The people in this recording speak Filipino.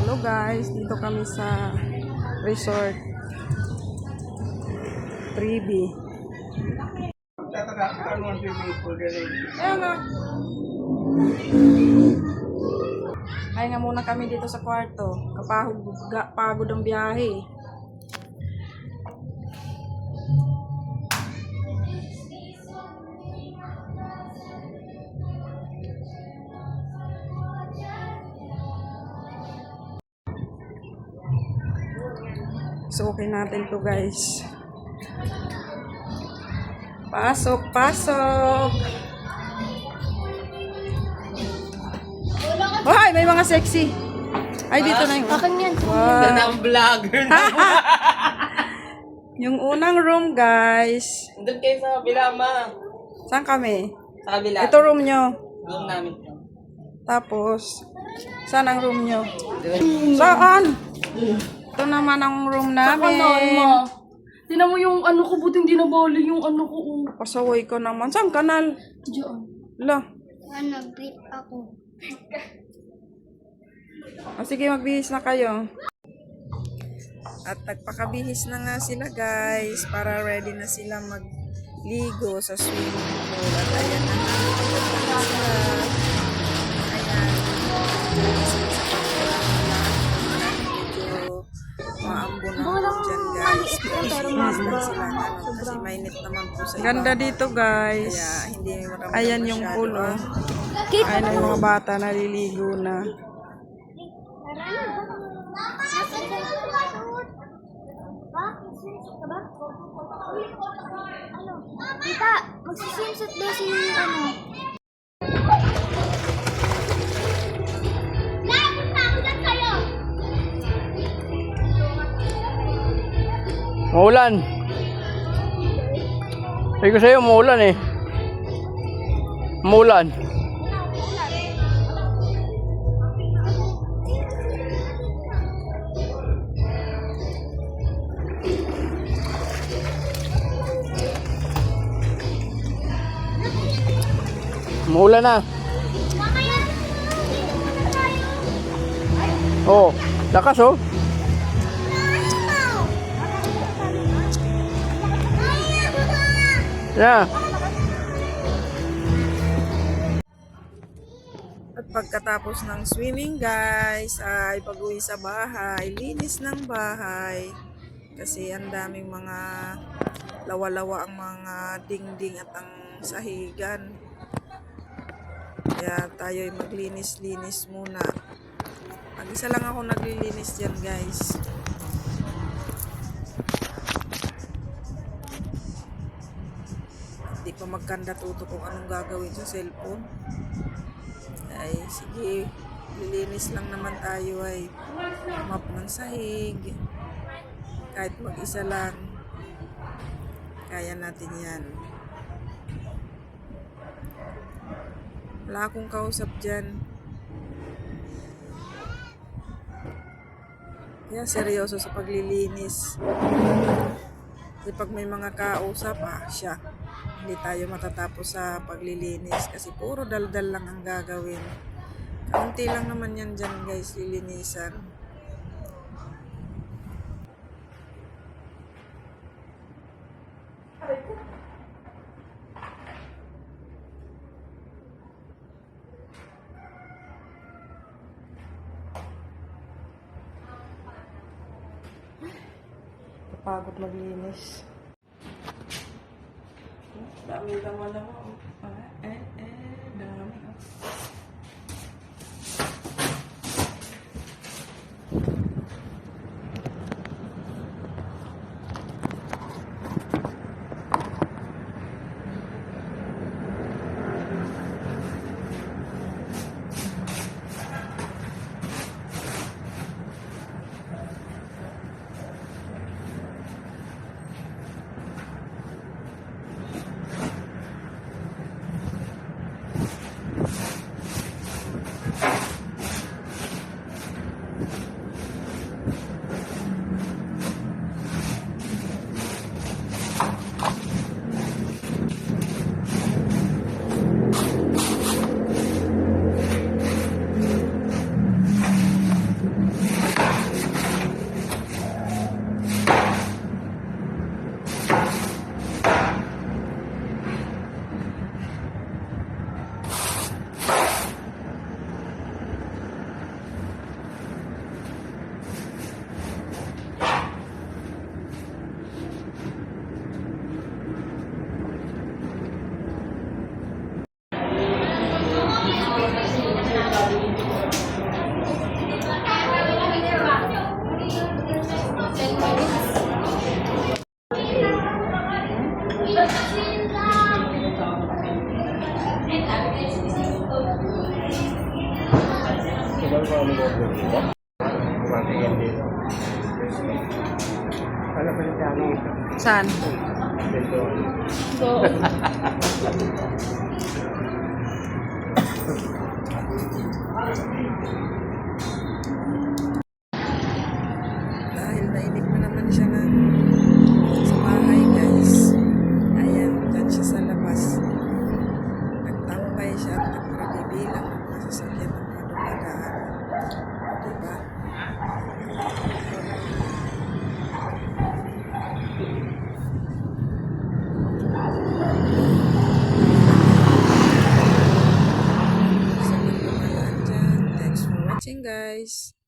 Hello guys, dito kami sa resort 3B. Ayan nga. Ay nga muna kami dito sa kwarto. Pagod ang biyahe. So, okay natin to guys. Pasok, pasok! Hoy, may mga sexy. Ay, dito na yung... Akin yan. Wow. Ganda ng vlogger na. Yung unang room, guys. Doon kayo sa kabila, ma. Saan kami? Sa kabila. Ito room nyo. Room namin to. Tapos, saan ang room nyo? Doon. Saan? Ito naman ang room namin. Tinan mo yung ano ko, buting di nabali yung ano ko. Pasaway ko naman. Saan kanal? Diyan. Ala. Nag-beat ako. Sige, magbihis na kayo. At nagpakabihis na nga sila guys. Para ready na sila magligo sa swimming pool. At ayan na nga. Sila. Ayan. Maambo na po dyan guys. Kasi mainit naman po sa iba. Ganda dito guys. Kaya hindi maramdaman. Ayan yung pool. Ayan yung mga bata naliligo na. Tita, magsiswimsuit daw si ano. Maulan. Sabi ko sa'yo, maulan eh. Maulan. Maulan na. Oh, lakas oh. Yeah. At pagkatapos ng swimming guys, ay pag-uwi sa bahay, linis ng bahay. Kasi ang daming mga lawa-lawa ang mga dingding at ang sahigan. Kaya tayo ay maglinis-linis muna. Mag-isa lang ako naglilinis dyan guys. Hindi pa magkanda tuto kung anong gagawin sa cellphone. Ay sige, lilinis lang naman tayo ay map ng sahig. Kahit mag-isa lang, kaya natin yan. Wala akong kausap dyan. Kaya seryoso sa paglilinis. Kasi pag may mga kausap, siya. Hindi tayo matatapos sa paglilinis. Kasi puro daldal lang ang gagawin. Kaunti lang naman yan dyan guys, lilinisan. Pagod maglinis. Dami naman ako. Dami. Saan? So, Dahil nainig na naman siya sa bahay, guys. Ayan, dyan siya sa labas. Nagtambay siya at nagpabibilang ng mga sasakyan ng mga dumadaan. Diba? Sa mga dumadaan dyan. Thanks for watching, guys.